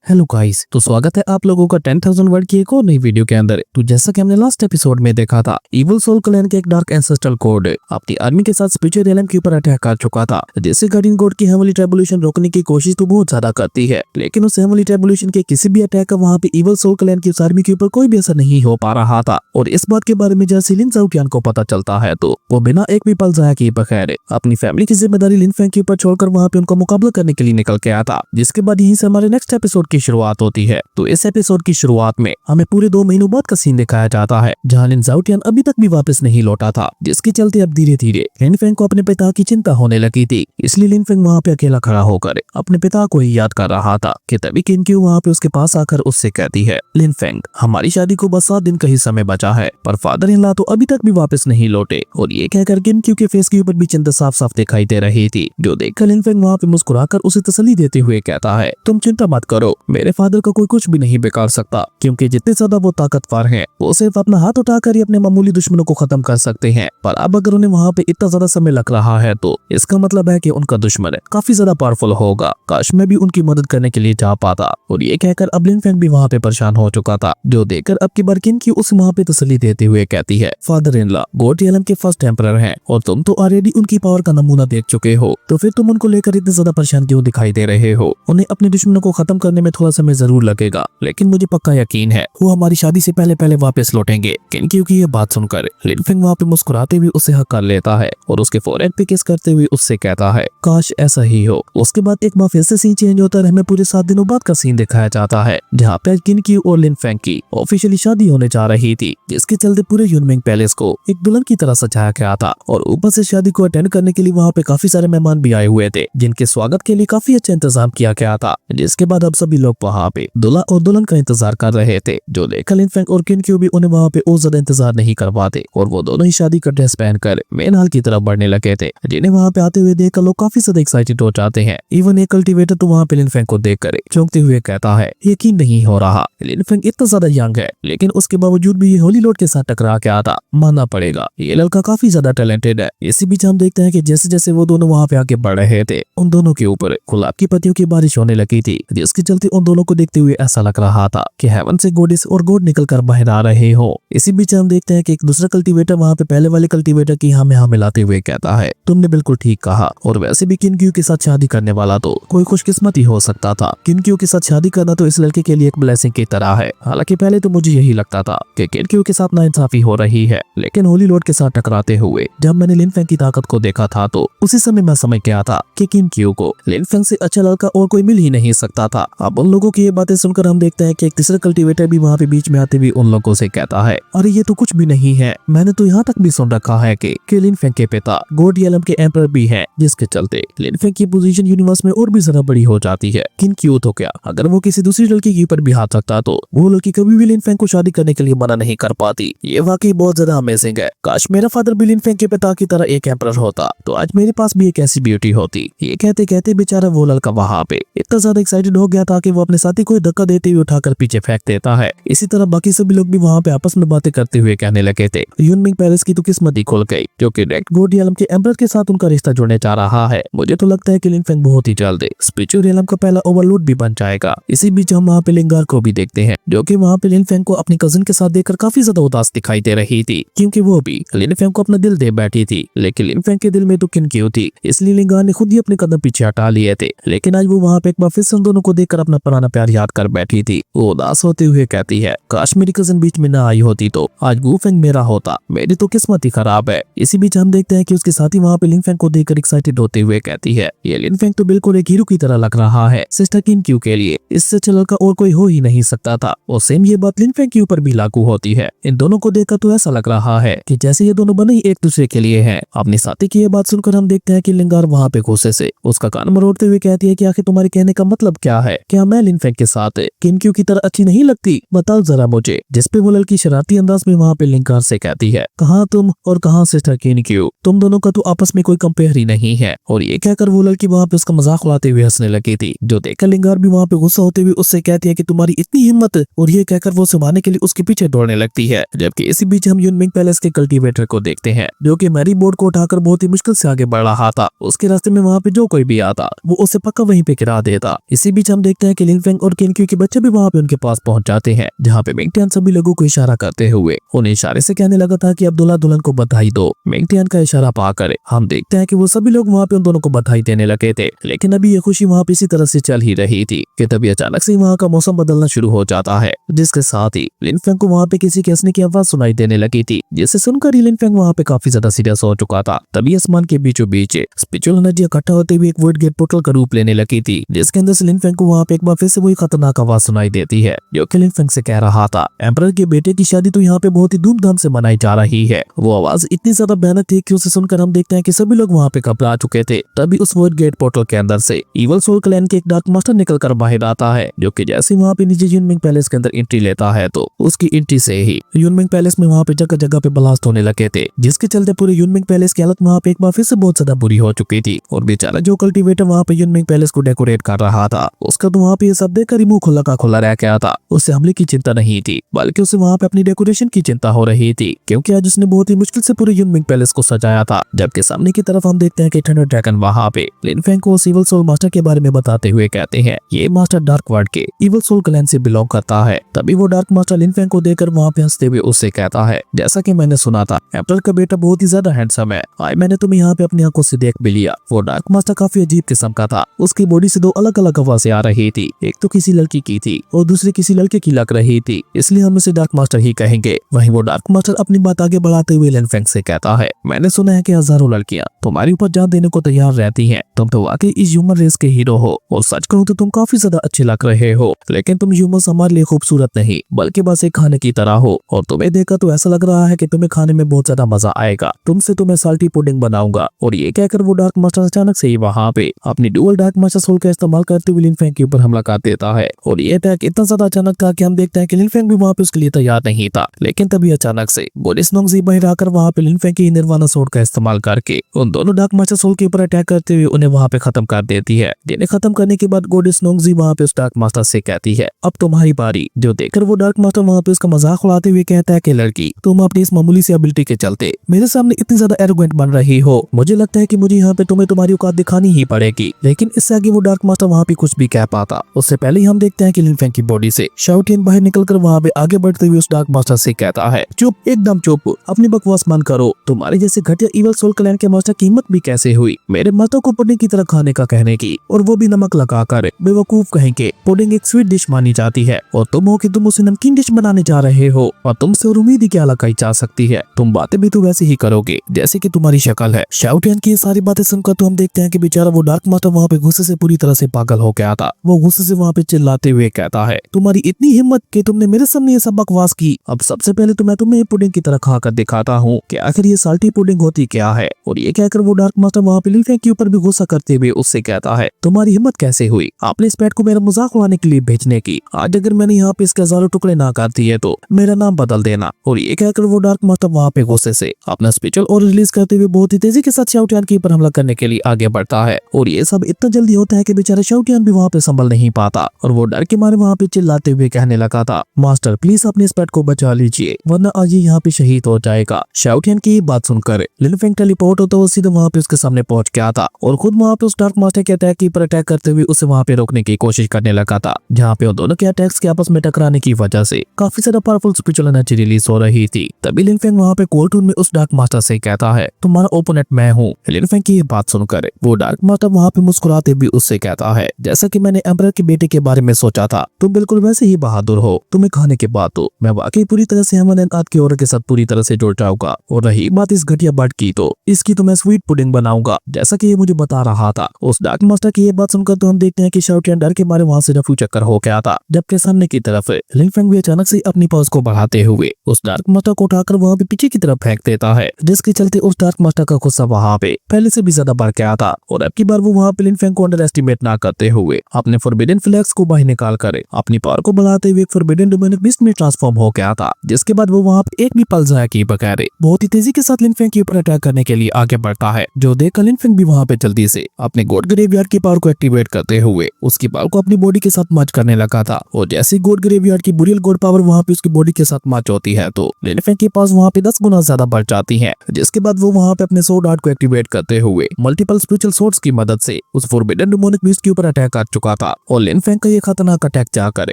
Hello guys, तो स्वागत है आप लोगों का 10,000 वर्ड की एक और नई वीडियो के अंदर। तो जैसा कि हमने लास्ट एपिसोड में देखा था, इविल सोल क्लैन के एक डार्क एंसेस्ट्रल कोड अपनी आर्मी के साथ स्पिरिचुअल रियलम के ऊपर अटैक कर चुका था, जिससे गार्डियन गॉड की हेवनली ट्रिब्यूलेशन रोकने की कोशिश तो बहुत ज्यादा करती है, लेकिन उस हेवनली ट्रिब्यूलेशन के किसी भी अटैक का वहाँ पे इविल सोल क्लैन की उस आर्मी के ऊपर कोई भी असर नहीं हो पा रहा था। और इस बात के बारे में जैसे लिन ज़ाओटियान को पता चलता है, तो वो बिना एक भी पल जाया किए बगैर अपनी फैमिली की जिम्मेदारी लिन फेंग के ऊपर छोड़कर वहाँ पे उनका मुकाबला करने के लिए निकल के आया था। जिसके बाद यहीं से हमारे नेक्स्ट एपिसोड की शुरुआत होती है। तो इस एपिसोड की शुरुआत में हमें पूरे 2 महीनों बाद का सीन दिखाया जाता है, जहाँ लिन ज़ाओटियान अभी तक भी वापस नहीं लौटा था, जिसके चलते अब धीरे धीरे लिन फेंग को अपने पिता की चिंता होने लगी थी। इसलिए लिन फेंग वहाँ पे अकेला खड़ा होकर अपने पिता को ही याद कर रहा था कि तभी किन क्यू वहाँ पे उसके पास आकर उससे कहती है, लिन फेंग, हमारी शादी को बस 7 दिन का ही समय बचा है, पर फादर इन लॉ तो अभी तक भी वापस नहीं लौटे। और ये कहकर किन क्यू के फेस के ऊपर भी चिंता साफ साफ दिखाई दे रही थी, जो देखकर लिन फेंग वहाँ पे मुस्कुराकर उसे तसल्ली देते हुए कहता है, तुम चिंता मत करो, मेरे फादर का कोई कुछ भी नहीं बिगाड़ सकता, क्योंकि जितने ज्यादा वो ताकतवर हैं, वो सिर्फ अपना हाथ उठाकर ही अपने मामूली दुश्मनों को खत्म कर सकते हैं। पर अब अगर उन्हें वहाँ पे इतना ज्यादा समय लग रहा है, तो इसका मतलब है कि उनका दुश्मन काफी ज्यादा पावरफुल होगा। काश मैं भी उनकी मदद करने के लिए जा पाता। और ये कहकर अब लिन फेंग भी वहाँ पे परेशान हो चुका था, जो देखकर अब की बार किन की उस वहाँ पे तसल्ली देते हुए कहती है, father in law God realm के फर्स्ट एम्परर हैं, और तुम तो ऑलरेडी उनकी पावर का नमूना देख चुके हो, तो फिर तुम उनको लेकर इतने ज्यादा परेशान क्यों दिखाई दे रहे हो? उन्हें अपने दुश्मनों को खत्म करने में थोड़ा समय जरूर लगेगा, लेकिन मुझे पक्का यकीन है वो हमारी शादी से पहले पहले वापस लौटेंगे। किन की ये बात सुनकर लिन फेंग वहाँ पे मुस्कुराते हुए उसे हक कर लेता है और उसके फोरहेड पे किस करते हुए उससे कहता है, काश ऐसा ही हो। उसके बाद एक बार फिर से सीन चेंज होता है, हमें पूरे 7 दिनों बाद का सीन दिखाया जाता है, जहाँ पे किन की और लिन फेंग की ऑफिशियली शादी होने जा रही थी, जिसके चलते पूरे यूनमिंग पैलेस को एक दुल्हन की तरह सजाया गया था। और ऊपर से शादी को अटेंड करने के लिए वहाँ पे काफी सारे मेहमान भी आए हुए थे, जिनके स्वागत के लिए काफी अच्छा इंतजाम किया गया था। जिसके बाद अब सभी लोग वहाँ पे दूल्हा और दुल्हन का इंतजार कर रहे थे, जो देखकर लिन फेंग और किन क्यू भी उन्हें वहाँ पे और ज्यादा इंतजार नहीं कर पाते, और वो दोनों ही शादी का ड्रेस पहनकर मेन हॉल की तरफ बढ़ने लगे थे, जिन्हें वहाँ पे आते हुए देखकर लोग काफी ज्यादा एक्साइटेड हो जाते हैं। इवन एक कल्टीवेटर तो वहाँ पे लिन फेंग को देखकर चौंकते हुए कहता है, यकीन नहीं हो रहा, लिन फेंग इतना ज्यादा यंग है, लेकिन उसके बावजूद भी ये होली लॉर्ड के साथ टकरा के आता। मानना पड़ेगा, ये लड़का काफी ज्यादा टैलेंटेड है। इसी बीच हम देखते हैं कि जैसे जैसे वो दोनों वहाँ पे आगे बढ़ रहे थे, उन दोनों के ऊपर गुलाब की पत्तियों की बारिश होने लगी थी, जिसके चलते उन दोनों को देखते हुए ऐसा लग रहा था कि हेवन से गॉडेस और गॉड निकल कर बाहर आ रहे हो। इसी बीच हम देखते हैं कि एक दूसरा कल्टीवेटर वहाँ पे पहले वाले कल्टीवेटर की हाँ मिलाते हुए कहता है, तुमने बिल्कुल ठीक कहा, और वैसे भी किन क्यू के साथ शादी करने वाला तो कोई खुशकिस्मत ही हो सकता था। किन क्यू के साथ शादी करना तो इस लड़के के लिए एक ब्लेसिंग की तरह है। हालांकि पहले तो मुझे यही लगता था कि किन क्यू के साथ नाइंसाफी हो रही है, लेकिन होली लॉर्ड के साथ टकराते हुए जब मैंने लिन फेंग की ताकत को देखा था, तो उसी समय मैं समझ गया था कि किन क्यू को लिन फेंग से अच्छा लड़का और कोई मिल ही नहीं सकता था। अब उन लोगों की ये बातें सुनकर हम देखते हैं कि एक तीसरा कल्टीवेटर भी वहाँ पे बीच में आते हुए उन लोगों से कहता है, अरे ये तो कुछ भी नहीं है, मैंने तो यहाँ तक भी सुन रखा है कि लिन फेंग के पिता गॉड रियलम के एम्परर भी हैं, जिसके चलते लिन फेंग की पोजीशन यूनिवर्स में और भी ज्यादा बड़ी हो जाती है। किन क्यू तो क्या, अगर वो किसी दूसरी लड़की के ऊपर भी हाथ रखता, तो वो लड़की कभी भी लिन फेंग को शादी करने के लिए मना नहीं कर पाती। ये वाकई बहुत ज्यादा अमेजिंग है। काश मेरा फादर भी लिन फेंग के पिता की तरह एक एम्परर होता, तो आज मेरे पास भी एक ऐसी ब्यूटी होती। ये कहते कहते बेचारा वो लड़का वहाँ पे इतना ज्यादा एक्साइटेड हो गया था कि वो अपने साथी को धक्का देते हुए उठाकर पीछे फेंक देता है। इसी तरह बाकी सभी लोग भी वहाँ पे आपस में बातें करते हुए कहने लगे थे, यूनमिंग पैलेस की तो किस्मत ही खुल गई, जो कि डायरेक्ट गॉड रियलम के एम्परर के साथ उनका रिश्ता जुड़ने जा रहा है। मुझे तो लगता है कि लिन फेंग बहुत ही जल्द स्पिरिचुअल रियलम का पहला ओवरलॉर्ड भी बन जाएगा। इसी बीच हम वहाँ पे लिंगार को भी देखते हैं, जो कि वहाँ पे लिन फेंग को अपनी कजिन के साथ देखकर काफी ज्यादा उदास दिखाई दे रही थी, क्योंकि वो भी लिन फेंग को अपना दिल दे बैठी थी। लेकिन लिन फेंग के दिल में तो किन क्यू थी, इसलिए लिंगार ने खुद ही अपने कदम पीछे हटा लिए थे। लेकिन आज वो वहाँ पे एक बार फिर से उन दोनों को देखकर अपना पुराना प्यार याद कर बैठी थी। वो उदास होते हुए कहती है, काश मेरी कजिन बीच में न आई होती, तो आज गू फेंग मेरा होता, मेरी तो किस्मत ही खराब है। इसी बीच हम देखते हैं कि उसके साथी वहाँ पे लिन फेंग को देखकर एक्साइटेड होते हुए कहती है, ये लिन फेंग तो बिल्कुल एक हीरो की तरह लग रहा है सिस्टर किन क्यू के लिए, इससे अच्छा लड़का और कोई हो ही नहीं सकता था। और सेम ये बात लिन फेंग के ऊपर भी लागू होती है। इन दोनों को देखकर तो ऐसा लग रहा है कि जैसे ये दोनों बने ही एक दूसरे के लिए हैं। अपने साथी की ये बात सुनकर हम देखते हैं कि लिंगार वहाँ पे गुस्से से उसका कान मरोड़ते हुए कहती है कि आखिर तुम्हारे कहने का मतलब क्या है? क्या मैं लिन फेंग के साथ किन क्यू की तरह अच्छी नहीं लगती? बताओ जरा मुझे। जिस पे वो लड़की शरारती अंदाज में वहाँ पे लिंगार से कहती है, कहाँ तुम और कहाँ सिस्टर किन क्यू, तुम दोनों का तो आपस में कोई कंपेयर ही नहीं है। और ये कहकर वो लड़की वहाँ पे उसका मजाक उड़ाते हुए हंसने लगी थी, जो देखकर लिंगार भी वहाँ पे गुस्सा होते हुए उससे कहती है कि तुम्हारी इतनी हिम्मत, और ये कहकर वो सुनाने के लिए उसके पीछे दौड़ने लगती है। जबकि इसी बीच हम यूनमिंग पैलेस के कल्टीवेटर को देखते हैं, जो कि मैरी बोर्ड को उठाकर बहुत ही मुश्किल से आगे बढ़ रहा था। उसके रास्ते में वहाँ पे जो कोई भी आता वो उसे पक्का वहीं पे गिरा देता। इसी बीच हम देखते हैं कि लिन फेंग और केन क्यू के बच्चे भी वहाँ पे उनके पास पहुंच जाते हैं, जहाँ पे मिंग टियान सभी लोगों को इशारा करते हुए उन्हें इशारे से कहने लगा था कि अब दूल्हा दुल्हन को बधाई दो। मिंग टियान का इशारा पाकर हम देखते हैं कि वो सभी लोग वहाँ पे उन दोनों को बधाई देने लगे थे, लेकिन अभी ये खुशी वहाँ पे इसी तरह से चल ही रही थी कि तभी अचानक से वहाँ का मौसम बदलना शुरू हो जाता है, जिसके साथ ही लिन फेंग को वहाँ पे किसी के हंसने की आवाज सुनाई देने लगी थी, जिसे सुनकर लिन फेंग वहाँ पे काफी ज्यादा सीरियस हो चुका था। तभी आसमान के बीचों बीच स्पिरिचुअल एनर्जी इकट्ठा होते हुए एक वॉइड गेट पोर्टल का रूप लेने लगी थी, जिसके अंदर से लिन फेंग को वहाँ पे एक बार फिर से वही खतरनाक आवाज सुनाई देती है, जो कि लिन फेंग से कह रहा था एम्परर के बेटे की शादी तो यहाँ पे बहुत ही धूमधाम से मनाई जा रही है। वो आवाज इतनी ज्यादा भयानक थी कि उसे सुनकर हम देखते हैं कि सभी लोग वहाँ पे घबरा चुके थे। तभी उस वॉइड गेट पोर्टल के अंदर से इवल सोल क्लैन के एक डार्क मास्टर निकलकर बाहर आता है, जो कि जैसे वहाँ पे नीचे यूनमिंग पैलेस के अंदर एंट्री लेता है तो उसकी एंट्री से ही यूनमिंग पैलेस में वहाँ पे जगह जगह पे ब्लास्ट होने लगे थे, जिसके चलते पूरे यूनमिंग पैलेस की हालत वहाँ पे एक बार फिर से बहुत ज्यादा बुरी हो चुकी थी। और बेचारा जो कल्टीवेटर वहाँ पे यूनमिंग पैलेस को डेकोरेट कर रहा था, उसका तो वहाँ पे ये सब देखकर मुंह खुला का खुला रह गया था। उसे हमले की चिंता नहीं थी, बल्कि उसे वहाँ पे अपनी डेकोरेशन की चिंता हो रही थी, क्योंकि आज उसने बहुत ही मुश्किल से पूरे यूनमिंग पैलेस को सजाया था। जबकि सामने की तरफ हम देखते हैं कि थंडर ड्रैगन वहाँ पे लिन फेंग को इवल सोल मास्टर के बारे में बताते हुए कहते हैं ये मास्टर डार्क वर्ल्ड के इवल सोल क्लैन से बिलोंग करता है। तभी वो डार्क मास्टर लिन फेंग को देखकर वहाँ पे हंसते हुए उससे कहता है जैसा कि मैंने सुना था एम्परर का बेटा बहुत ही ज्यादा हैंडसम है, आज मैंने तुम्हें यहाँ पे अपनी आंखों से देख भी लिया। वो डार्क मास्टर काफी अजीब किस्म का था, उसकी बॉडी से दो अलग अलग आवाजें आ रही थी, एक तो किसी लड़की की थी और दूसरी किसी लड़के की लग रही थी, इसलिए हम उसे डार्क मास्टर ही कहेंगे। वहीं वो डार्क मास्टर अपनी बात आगे बढ़ाते हुए लिन फेंग से कहता है मैंने सुना है कि हजारों लड़कियां तुम्हारे ऊपर जान देने को तैयार रहती हैं, तुम तो वाकई इस ह्यूमन रेस के हीरो हो और सच कहूं तो तुम काफी ज्यादा अच्छे लग रहे हो, लेकिन तुम ह्यूमंस हमारे लिए खूबसूरत नहीं बल्कि बस एक खाने की तरह हो और तुम्हें देखकर तो ऐसा लग रहा है कि तुम्हें खाने में बहुत ज्यादा मजा आएगा, तुमसे तो मैं साल्टी पुडिंग बनाऊंगा। और ये कहकर वो डार्क मास्टर अचानक से ही वहाँ पे अपनी डुअल डार्क मास्टर सोल का इस्तेमाल करते हुए लिन फेंग के ऊपर हमला कर देता है। और ये अटैक इतना ज्यादा अचानक था कि हम देखते हैं कि लिन फेंग भी वहाँ पे उसके लिए तैयार नहीं था, लेकिन तभी अचानक से गोडेस नोंगजी बाहर आकर वहाँ पे लिन फेंग की निर्वाणा सोर्ड का इस्तेमाल करके उन दोनों डार्क मास्टर सोल के ऊपर अटैक करते हुए उन्हें वहाँ पे खत्म कर देती है। जिन्हें खत्म करने के बाद गोडेस नोंगजी वहाँ पे उस डार्क मास्टर से कहती है अब तुम्हारी बारी, जो देखकर वो डार्क मास्टर वहाँ पे उसका मजाक उड़ाते हुए कहता है कि लड़की तुम अपनी इस मामूली सी एबिलिटी के चलते मेरे सामने इतनी ज्यादा एरोगेंट बन रही हो, मुझे लगता है कि मुझे यहाँ पे तुम्हें तुम्हारी औकात दिखानी ही पड़ेगी। लेकिन इससे आगे वो डार्क मास्टर वहाँ पे कुछ भी कह पाता उससे पहले ही हम देखते हैं कि लिन फेंग की बॉडी से शाओ टियान बाहर निकलकर वहाँ पे आगे बढ़ते हुए उस डार्क मास्टर से कहता है चुप, एकदम चुप, अपनी बकवास बंद करो, तुम्हारे जैसे घटिया इवल सोल क्लैन के मास्टर की हिम्मत भी कैसे हुई मेरे माता को पुडिंग की तरह खाने का कहने की, और वो भी नमक लगाकर। बेवकूफ कहेंगे, पुडिंग एक स्वीट डिश मानी जाती है और तुम हो कि तुम उसे नमकीन डिश बनाने जा रहे हो, और तुमसे और उम्मीद ही क्या लगाई जा सकती है, तुम बातें भी तो वैसे ही करोगे जैसे कि तुम्हारी शक्ल है। शाओ टियान की ये सारी बातें सुनकर तो हम देखते हैं कि बेचारा वो डार्क मास्टर वहाँ पे गुस्से से पूरी तरह से पागल हो गया था। वो गुस्से से वहाँ पे चिल्लाते हुए कहता है तुम्हारी इतनी हिम्मत कि तुमने मेरे सामने ये सब बकवास की, अब सबसे पहले तो मैं तुम्हें पुडिंग की तरह खाकर दिखाता हूँ कि आखिर ये साल्टी पुडिंग होती क्या है। और ये कहकर वो डार्क मास्टर वहाँ पे लिन फेंग के ऊपर भी गुस्सा करते हुए उससे कहता है तुम्हारी हिम्मत कैसे हुई आपने इस पेट को मेरा मजाक उड़ाने के लिए भेजने की, आज अगर मैंने यहाँ पे इसके हजारों टुकड़े ना कर दिए तो मेरा नाम बदल देना। और ये कहकर वो डार्क मास्टर वहाँ पे गुस्से से अपना स्पेशल और रिलीज करते हुए बहुत ही तेजी के साथ शाओ टियान के ऊपर हमला करने के लिए आगे बढ़ता है। और ये सब इतना जल्दी होता है कि बेचारा शाओ टियान भी वहाँ पे संभल नहीं पाता और वो डर के मारे वहाँ पे चिल्लाते हुए कहने लगा था मास्टर प्लीज अपने इस पेट को बचा लीजिए वरना आज ही यहाँ पे शहीद हो जाएगा। शाओ टियान की ये बात सुनकर लिन फेंग टेलीपोर्ट होता हुआ सीधे वहाँ पे उसके सामने पहुंच गया था और खुद वहाँ पे उस डार्क मास्टर के अटैक के ऊपर अटैक करते हुए उसे वहाँ पे रोकने की कोशिश करने लगा था, जहाँ पे उन दोनों के अटैक्स के आपस में टकराने की वजह से काफी ज्यादा पावरफुल स्पिरिचुअल एनर्जी रिलीज हो रही थी। तभी लिन फेंग वहाँ पे कोल्ड टून में उस डार्क मास्टर से कहता है तुम्हारा ओपोनेंट मैं हूँ। लिन फेंग की ये बात सुनकर वो डार्क मास्टर वहाँ पे मुस्कुराते भी उससे कहता है जैसा कि मैंने एम्परर के बेटे के बारे में सोचा था, तुम बिल्कुल वैसे ही बहादुर हो, तुम्हें खाने के बाद तो मैं वाकई पूरी तरह से हेमनत की औरत के साथ पूरी तरह से जुड़ जाऊंगा, और रही बात इस घटिया बर्ड की तो इसकी तो मैं स्वीट पुडिंग बनाऊंगा जैसा कि ये मुझे बता रहा था। उस डार्क मास्टर की ये बात सुनकर तो हम देखते हैं कि शाओ टियान डर के मारे वहाँ से रफू चक्कर हो गया था, जबकि सामने की तरफ लिन फेंग भी अचानक से अपनी पास को बढ़ाते हुए उस डार्क मास्टर को उठाकर वहाँ पे पीछे की तरफ फेंक देता है, जिसके चलते उस डार्क मास्टर का गुस्सा वहाँ पे पहले से भी ज्यादा बढ़ गया था। और अब की बार वो वहाँ पे लिन फेंग को अंडर एस्टिमेट ना करते हुए अपने फॉरबिडन फ्लैग्स को बाहर निकाल कर अपनी पावर को बढ़ाते हुए फॉरबिडन डोमेनिक बीस्ट में ट्रांसफॉर्म हो गया था, जिसके बाद वो वहाँ पे एक भी पल जाया किए बगैर बहुत ही तेजी के साथ लिन फेंग के ऊपर अटैक करने के लिए आगे बढ़ता है, जो देखकर लिन फेंग भी वहाँ पे जल्दी से अपने गॉड ग्रेवयार्ड की पावर को एक्टिवेट करते हुए उसकी पावर को अपनी बॉडी के साथ मर्ज करने लगा था। और जैसे गॉड ग्रेवयार्ड की बुरियल गॉड पावर वहाँ पे उसकी बॉडी के साथ मर्ज होती है तो लिन फेंग के पास वहाँ पे 10 गुना ज्यादा बढ़ जाती है, जिसके बाद वो वहाँ पे अपने सोर्ड आर्ट को एक्टिवेट करते हुए मल्टीपल स्पिरिचुअल सोर्ड्स की मदद से उस फॉरबिडन डेमोनिक बीस्ट के ऊपर अटैक कर चुका था। और लिन फेंग का ये खतरनाक अटैक जाकर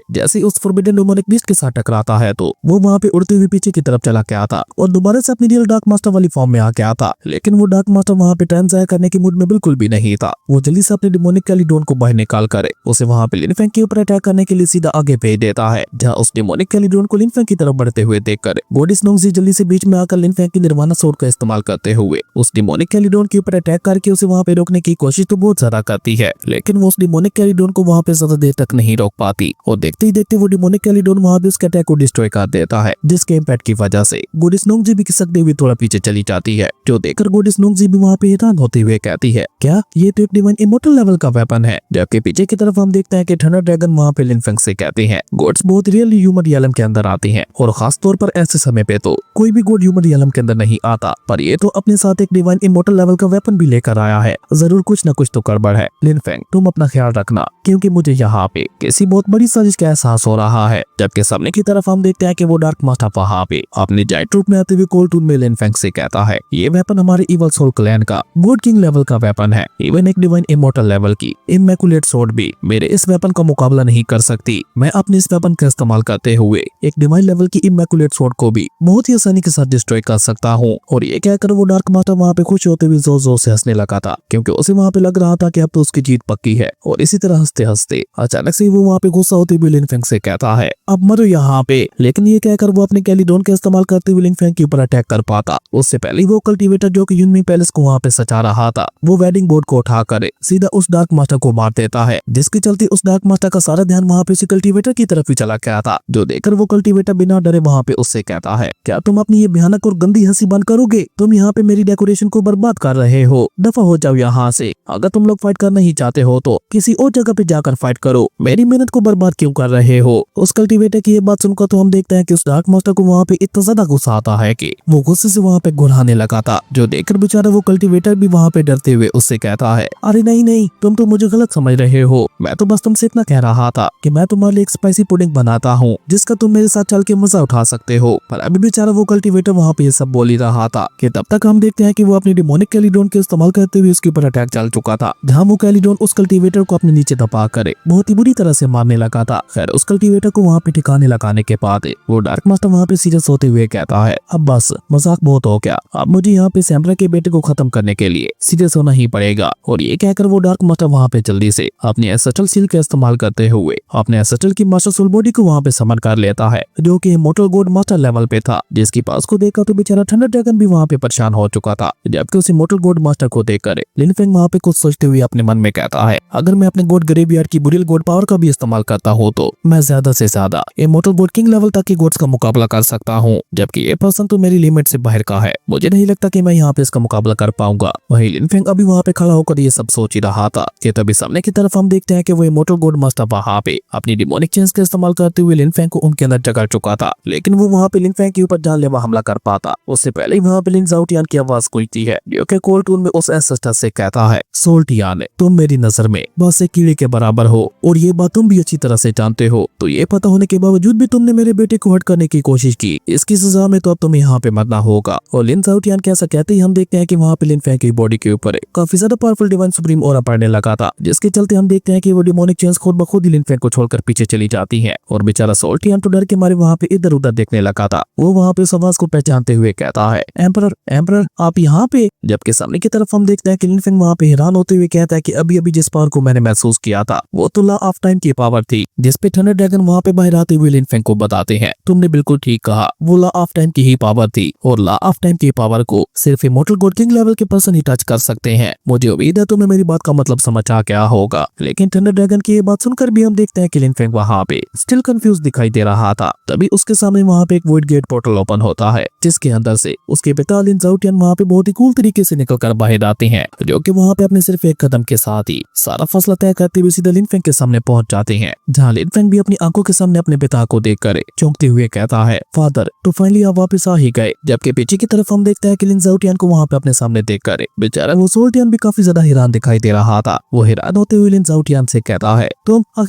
जैसे उस फॉरबिडन डेमोनिक बीस्ट के साथ टकराता है तो वो वहाँ पे उड़ते हुए पीछे की तरफ चला के आता और दोबारा से अपनी रियल डार्क मास्टर वाली फॉर्म में आके आता। लेकिन वो डार्क मास्टर वहाँ पे टाइम जाया करने की मूड में बिल्कुल भी नहीं था। वो जल्दी से अपने डेमोनिक कैलिडोन को बाहर निकाल कर उसे वहाँ पे लिन फेंग के ऊपर अटैक करने के लिए सीधा आगे भेज देता है, जहाँ उस डेमोनिक कैलिडोन को लिन फेंग की तरफ बढ़ते हुए देखकर गॉडेस नोंगजी जल्दी से बीच में आकर लिन फेंग की निर्वाणा सोर्ड का इस्तेमाल करते हुए उस डेमोनिक कैलिडोन के ऊपर अटैक करके उसे वहाँ पे रोकने की कोशिश तो बहुत ज्यादा करती है, लेकिन वो उस डेमोनिक कैलिडोन को वहाँ पे ज्यादा देर तक नहीं रोक पाती और देखते ही देखते वो डेमोनिक कैलिडोन वहाँ पे उसके अटैक को डिस्ट्रॉय कर देता है, जिसके इम्पैक्ट की वजह से गॉडेस नोंगजी भी खिसकते हुए थोड़ा पीछे चली जाती है, जो देखकर गॉडेस नोंगजी भी वहाँ पे हैरान होते हुए कहती है, क्या ये तो एक डिवाइन इमोर्टल लेवल का वेपन है। जबकि पीछे की तरफ हम देखते हैं कि थंडर ड्रैगन वहाँ पे लिन फेंग से कहते हैं, गॉड्स बहुत रियली ह्यूमन रियलम के अंदर आते हैं और खास तौर पर ऐसे समय पे तो कोई भी गॉड ह्यूमन रियलम के अंदर नहीं आता, पर ये तो अपने साथ एक डिवाइन इमोर्टल लेवल का वेपन भी लेकर आया है, जरूर कुछ न कुछ तो गड़बड़ है। लिन फेंग तुम अपना ख्याल रखना, क्योंकि मुझे यहाँ पे किसी बहुत बड़ी साजिश का एहसास हो रहा है। जबकि सामने की तरफ हम देखते हैं कि वो डार्क मास्टर वहाँ पे अपने जायंट रूप में आते हुए कोल्ड टून में लिन फेंग से कहता है, ये वेपन हमारे इवल सोल क्लैन का गॉड किंग लेवल का वेपन है, इवन एक डिवाइन इमोर्टल लेवल की इमैकुलेट सोर्ड भी मेरे इस वेपन का मुकाबला नहीं कर सकती। मैं अपने इस वेपन का इस्तेमाल करते हुए एक डिवाइन लेवल की इमैकुलेट सोर्ड को भी बहुत ही आसानी के साथ डिस्ट्रॉय कर सकता हूँ। और ये कहकर वो डार्क मास्टर वहाँ पे खुश होते हुए जोर जोर से हंसने लगा था, क्योंकि उसे वहाँ पे लग रहा था कि अब तो उसकी जीत पक्की है। और इसी तरह हंसते हंसते अचानक से वो वहाँ पे गुस्सा होते हुए लिन फेंग से कहता है, अब मरो यहाँ पे। लेकिन ये कहकर वो अपने कैलिडोन का इस्तेमाल करते हुए लिन फेंग के ऊपर अटैक कर पाता। उससे पहले वो कल्टीवेटर जो कि युनमी पैलेस को वहाँ पे सजा रहा था, वो वेडिंग बोर्ड को उठाकर सीधा उस डार्क मास्टर को मार देता है, जिसके चलते उस डार्क मास्टर का सारा ध्यान वहाँ पे उसी कल्टीवेटर की तरफ ही चला गया था। जो देखकर वो कल्टीवेटर बिना डरे वहाँ पे उससे कहता है, क्या तुम अपनी ये भयानक और गंदी हंसी बंद करोगे? तुम यहाँ पे मेरी डेकोरेशन को बर्बाद कर रहे हो, दफा हो जाओ यहाँ से। अगर तुम लोग फाइट करना ही चाहते हो तो किसी और जगह पे जाकर फाइट करो, मेरी मेहनत को बर्बाद क्यों कर रहे हो? उस कल्टीवेटर की ये बात सुनकर तो हम देखते हैं कि उस डार्क मास्टर को वहाँ पे इतना ज्यादा गुस्सा आता है कि वो गुस्से से वहाँ पे गुर्राने लगा था। जो देखकर बेचारा वो कल्टीवेटर भी वहाँ पे डरते हुए उससे कहता है, अरे नहीं नहीं, तुम तो मुझे गलत समझ रहे हो। मैं तो बस तुमसे इतना कह रहा था कि मैं तुम्हारे लिए एक स्पाइसी पुडिंग बनाता हूँ, जिसका तुम मेरे साथ चल के मजा उठा सकते हो। पर अभी बेचारा वो कल्टीवेटर वहाँ पे ये सब बोल ही रहा था कि तब तक हम देखते हैं कि वो अपनी डिमोनिक कैलिडोन के इस्तेमाल करते हुए उसके ऊपर अटैक चल चुका था, जहाँ वो कैलिडोन उस कल्टीवेटर को अपने नीचे दबा कर बहुत ही बुरी तरह से मारने लगा था। खैर उस कल्टीवेटर को वहाँ पे ठिकाने लगाने के बाद वो डार्क मास्टर वहाँ पे सीरियस होते हुए कहता है, अब बस मजाक बहुत हो गया, अब मुझे यहाँ पे सैम्ब्रा के बेटे को खत्म करने के लिए सीरियस होना ही पड़ेगा। और ये कहकर वो डार्क मास्टर वहाँ पे जल्दी से अपनी एसेंशियल सील का इस्तेमाल करते हुए अपने एसेंशियल की मास्टर सोल बॉडी को वहाँ पे समन कर लेता है, जो कि इमोर्टल गॉड मास्टर लेवल पे था, जिसकी पास को देखकर तो बेचारा थंडर ड्रैगन भी वहाँ पे परेशान हो चुका था। जबकि उस इमोर्टल गॉड मास्टर को देखकर लिन फेंग वहाँ पे कुछ सोचते हुए अपने मन में कहता है, अगर मैं अपने गॉड ग्रेवयार्ड की बुरियल गॉड पावर का भी इस्तेमाल करता हूँ तो मैं ज्यादा से ज्यादा इमोर्टल गॉड किंग लेवल तक के गॉड्स का मुकाबला कर सकता हूँ, जबकि ये पर्सन तो मेरी लिमिट से बाहर का है। मुझे नहीं लगता कि मैं यहाँ पे इसका मुकाबला कर पाऊंगा। वहीं लिन फेंग अभी वहाँ पे खड़ा होकर ये सब सोच ही रहा था कि तभी सामने की तरफ हम देखते हैं कि वो इमोर्टल गॉड मास्टर वहाँ पे अपनी डिमोनिक चेंज का इस्तेमाल करते हुए लिन फेंग को उनके अंदर जकड़ चुका था। लेकिन वो वहाँ पे लिन फेंग के ऊपर जानलेवा हमला कर पाता उससे पहले ही वहाँ पे लिन ज़ाओटियान की आवाज गूंजती है, जो कि कोल्ड टून में उस एंसेस्टर से कहता है, सोल्टियान तुम मेरी नजर में बस एक कीड़े के बराबर हो और ये बात तुम भी अच्छी तरह से जानते हो। तो ये पता होने के बावजूद भी तुमने मेरे बेटे को हर्ट करने की कोशिश की, इसकी सजा में तो अब तुम्हें यहाँ पे मरना होगा। और लिन ज़ाओटियान के ऐसा कहते ही हम देखते हैं कि वहाँ पे लिन फेंग की बॉडी के ऊपर काफी ज्यादा पावरफुल डिवाइन सुप्रीम ऑरा पड़ने लगा था, जिसके चलते हम देखते हैं कि वो डिमोनिक चेंज खुद ब खुद ही लिन फेंग को छोड़कर पीछे चली जाती है। और बेचारा सोल्टियान तो डर के मारे वहाँ पे इधर उधर देखने लगा था। वो वहाँ पे उस आवाज को पहचानते हुए कहता है, एम्परर एम्परर आप यहाँ पे। जबकि सामने की तरफ हम देखते हैं कि लिन फेंग वहाँ पे हैरान होते हुए कहता है कि अभी अभी जिस पावर को मैंने महसूस किया था वो तो लॉ ऑफ टाइम की पावर थी, जिसपे थंडर ड्रैगन वहाँ पे बाहर आते हुए लिन फेंग को बताते हैं, तुमने बिल्कुल ठीक कहा, वो लॉ ऑफ टाइम की ही पावर थी और लॉ ऑफ टाइम की पावर को सिर्फ इमोर्टल गॉड किंग लेवल के पर्सन ही टच कर सकते हैं। मुझे उम्मीद है तुम्हें मेरी बात का मतलब समझ आ गया होगा। लेकिन थंडर ड्रैगन की ये बात सुनकर भी हम देखते हैं कि लिन फेंग वहाँ पे स्टिल कंफ्यूज दिखाई दे रहा था। तभी उसके सामने वहाँ पे एक वॉइड गेट पोर्टल ओपन होता है, जिसके अंदर से उसके पिता लिन ज़ाओटियान वहाँ पे बहुत ही कूल तरीके से निकलकर बाहर आते हैं, जो कि वहाँ पे अपने सिर्फ एक कदम के साथ ही सारा फैसला तय करते हुए सीधा लिन फेंग के सामने पहुंच जाते हैं, जहाँ लिन फेंग भी अपनी आंखों के सामने अपने पिता को देखकर चौंकते हुए कहता है, फादर तो फाइनली आप वापस आ ही गए। जबकि पीछे की तरफ हम देखते हैं कि लिन ज़ाओटियान को वहाँ पे अपने सामने देखकर बेचारा वो सोल्टियान भी काफी ज्यादा हैरान दिखाई दे रहा था। वो हैरान होते हुए लिन ज़ाओटियान से कहता है,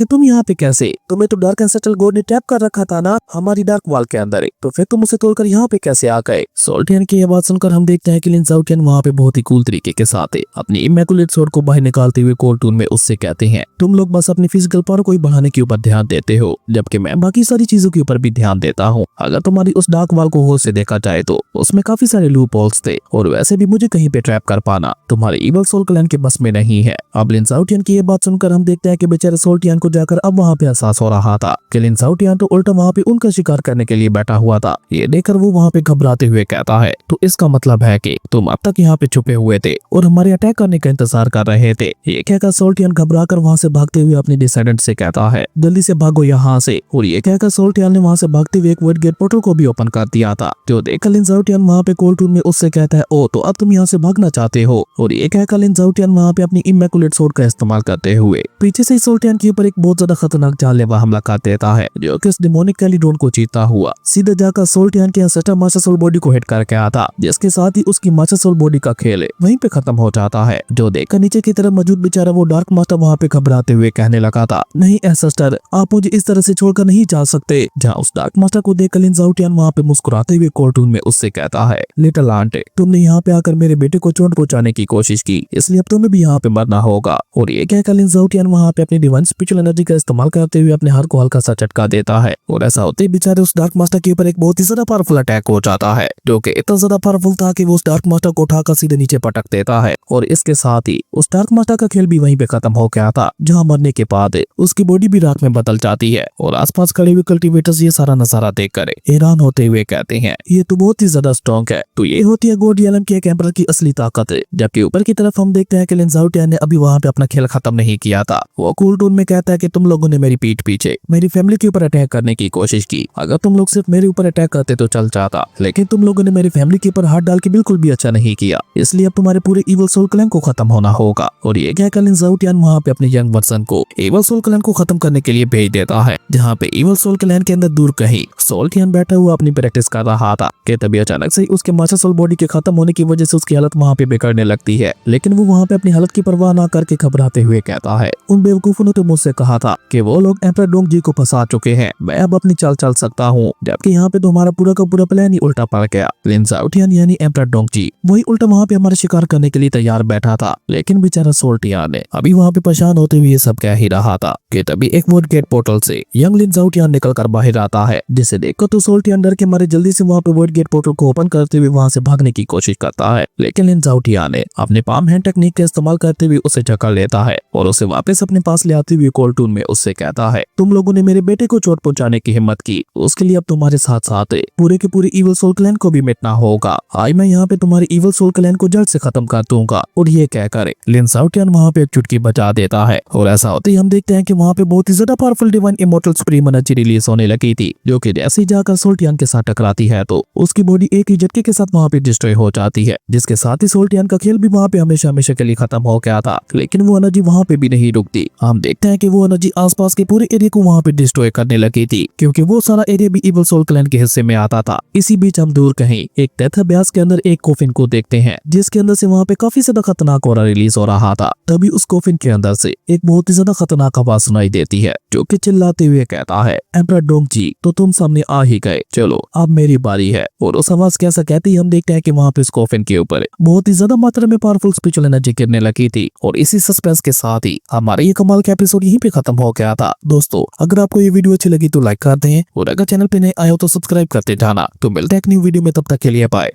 तुम यहाँ पे कैसे? तुम्हें तो डार्क एंसेस्ट्रल गॉड ने टैप कर रखा था ना हमारी डार्क वॉल के अंदर, तो फिर तुम उसे तोड़कर यहाँ पे कैसे आ गए? सोल्टियान की ये बात सुनकर हम देखते हैं कि लिन ज़ाओटियान वहाँ पे बहुत ही कूल तरीके के साथ अपनी इमैकुलेट सोर्ड को बाहर निकालते हुए कोल्ड टून में उससे कहते हैं, तुम लोग बस अपनी फिजिकल पावर को ही बढ़ाने के ऊपर ध्यान देते हो, जबकि मैं बाकी सारी चीजों के ऊपर भी ध्यान देता हूँ। अगर तुम्हारी उस डार्क वाल को होल से देखा जाए तो उसमें काफी सारे लूप होल्स थे, और वैसे भी मुझे कहीं पे ट्रैप कर पाना तुम्हारे इवल सोल क्लैन के बस में नहीं है। अब लिन शाओटियन की ये बात सुनकर हम देखते हैं कि बेचारे सोल्टियन को जाकर अब वहाँ पे एहसास हो रहा था कि लिन शाओटियन तो उल्टा वहाँ पे उनका शिकार करने के लिए बैठा हुआ था। ये देखकर वो वहाँ पे घबराते हुए कहता है, तो इसका मतलब है कि तुम अब तक यहाँ पे छुपे हुए थे और हमारे अटैक करने का इंतजार कर रहे थे। ये कहकर सोल्टियन घबराकर वहाँ से भागते हुए अपने डिसेंडेंट से कहता है, जल्दी से भागो यहाँ से। और ये कहकर सोल्टियन ने वहाँ से भागते हुए एक वॉइड गेट पोर्टल को भी ओपन कर दिया था, जो देखकर लिन शाओटियन वहाँ पे कोल्ड रूम में उससे कहता है, ओ तो अब तुम यहाँ से भागना चाहते हो। और ये कहकर लिन शाओटियन वहाँ पे अपनी इमैकुलेट सोर्ड का इस्तेमाल करते हुए पीछे से सोल्टियन के ऊपर एक बहुत ज्यादा खतरनाक जानलेवा हमला कर देता है, जो कि उस डिमोनिक कैलिड्रोन को जीतता हुआ सीधे जाकर सोल्टियन के एंसेस्टर मास्टर सोल बॉडी को हिट करके आता, जिसके साथ ही उसकी मास्टर सोल बॉडी का खेल वहीं पे खत्म हो जाता है। जो देखकर नीचे की तरफ मौजूद बेचारा वो डार्क मास्टर वहाँ पे घबराते हुए कहने लगा था, नहीं एंसेस्टर, आप मुझे इस तरह से छोड़कर नहीं जा सकते। जहाँ उस डार्क मास्टर को देखकर लिन शाओटियन वहाँ पे मुस्कुराते हुए कोर्टून में उससे कहता है, लिटिल आंट, तुमने यहाँ पे आकर मेरे बेटे को चोट पहुंचाने की कोशिश की, इसलिए अब तुम्हें भी यहाँ पे मरना होगा। और ये कहकर लिन शाओटियन वहाँ पे अपनी डिवाइन स्पिरिचुअल एनर्जी का इस्तेमाल करते हुए अपने हाथ को हल्का सा झटका देता है, और ऐसा होते ही बेचारे उस डार्क मास्टर के ऊपर एक बहुत ही ज्यादा पावरफुल अटैक हो जाता है, जो कि इतना ज्यादा पावरफुल था कि वो उस डार्क मास्टर को उठाकर सीधे नीचे पटक देता है। और इसके साथ ही उस डार्क मास्टर का खेल भी वहीं पे खत्म हो गया था, जहाँ मरने के बाद उसकी बॉडी भी राख में बदल जाती है। और आसपास खड़े हुए कल्टीवेटर्स ये सारा नजारा देखकर हैरान होते हुए कहते हैं, ये तो बहुत ही ज्यादा स्ट्रॉन्ग है। तो ये होती है गोड रियलम के एक एम्परर की असली ताकत। जबकि ऊपर की तरफ हम देखते हैं कि लिन शाओटियन ने अभी वहाँ पे अपना खेल खत्म नहीं किया था। वो कूल टून में कहता है कि तुम लोगों ने मेरी पीठ पीछे मेरी फैमिली के ऊपर अटैक करने की कोशिश की। अगर तुम लोग सिर्फ मेरे ऊपर अटैक करते तो चल जाता, लेकिन तुम लोगों ने मेरी फैमिली के ऊपर हाथ डाल के बिल्कुल भी अच्छा नहीं किया, इसलिए अब तुम्हारे पूरे इवल सोल क्लैन को खत्म होना होगा। और ये कहकर लिन शाओटियन वहाँ पे अपने यंग वर्सन को इवल सोल क्लैन को खत्म करने के लिए भेज देता है, जहाँ पे इवल सोल क्लैन के अंदर दूर कहीं सोल्टियन बैठा हुआ अपनी प्रैक्टिस कर रहा था कि तभी अचानक से उसके मास्टर सोल बॉडी के खत्म होने की वजह से उसकी हालत वहाँ पे बिगड़ने लगती है। लेकिन वो वहाँ पे अपनी हालत की परवाह ना करके घबराते हुए कहता है, उन बेवकूफों ने तो मुझसे कहा था कि वो लोग एम्परर डोंग जी को फंसा चुके हैं, मैं अब अपनी चाल चल सकता हूँ। जबकि यहाँ पे तो हमारा पूरा का पूरा प्लान ही उल्टा पड़ गया। लिन शाओटियन यानी एम्परर डोंग जी वही उल्टा वहाँ पे हमारा शिकार करने के लिए तैयार बैठा था, लेकिन बेचारा सोल्टियन ने अभी वहाँ पे परेशान होते हुए ये सब कह ही रहा था कि तभी एक वोड गेट पोर्टल से यंग लिन शाओटियन निकल कर बाहर आता है, जिसे देखकर तो सोल्टियन डर के मारे जल्दी से वहाँ पे वोड गेट पोर्टल को ओपन करते हुए वहाँ से भागने की कोशिश करता है। लेकिन लिन शाओटियन ने अपने पाम हैंड टेक्निक का इस्तेमाल करते हुए उसे जकड़ लेता है और उसे वापस अपने पास ले आते हुए कोल्टून में उससे कहता है, तुम लोगों ने मेरे बेटे को चोट पहुंचाने की हिम्मत की, उसके लिए अब तुम्हारे साथ साथ पूरे के पूरे इवल सोल क्लैन को भी मिटना होगा। आज मैं यहाँ पे तुम्हारे इवल सोल क्लैन को जड़ से खत्म कर दूंगा। और ये कहकर लिन शाओटियन वहाँ पे एक चुटकी बजा देता है, और ऐसा होते ही हम देखते हैं कि वहाँ पे बहुत ही ज्यादा powerful divine immortal supreme energy release होने लगी थी, जो कि जैसे ही जाकर सोल्टियन के साथ टकराती है तो उसकी बॉडी एक ही झटके के साथ वहाँ पे डिस्ट्रॉय हो जाती है, जिसके साथ ही सोल्टियन का खेल भी वहाँ पे हमेशा हमेशा के लिए खत्म हो गया था। लेकिन वो एनर्जी वहाँ पे भी नहीं रुकती, हम देखते हैं कि वो एनर्जी आसपास के पूरे एरिया को वहाँ पे डिस्ट्रॉय करने लगी थी, क्योंकि वो सारा एरिया भी इवल सोल क्लैन के हिस्से में आता था। इसी बीच हम दूर कहीं एक डेथ अभ्यास के अंदर एक कोफिन को देखते हैं, जिसके अंदर से वहाँ पे काफी ज्यादा खतरनाक ऑरा रिलीज हो रहा था। तभी उस कोफिन के अंदर से एक बहुत ही ज्यादा खतरनाक आवाज सुनाई देती है, जो कि चिल्लाते हुए कहता है, एम्परर डोंग जी तो तुम सामने आ ही गए, चलो अब मेरी बारी है। और उस आवाज कैसा कहती हम देखते हैं कि वहाँ पे उस कोफिन के ऊपर बहुत ही ज्यादा मात्रा में पावरफुल स्पिरिचुअल एनर्जी गिरने लगी थी। और इसी सस्पेंस के साथ ही हमारा ये कमाल का एपिसोड यहीं पे खत्म हो गया था। दोस्तों अगर आपको ये वीडियो अच्छी लगी तो लाइक कर दें, और अगर चैनल पे नए आए हो तो सब्सक्राइब करते जाना। तो मिलते हैं एक न्यू वीडियो में, तब तक के लिए बाय।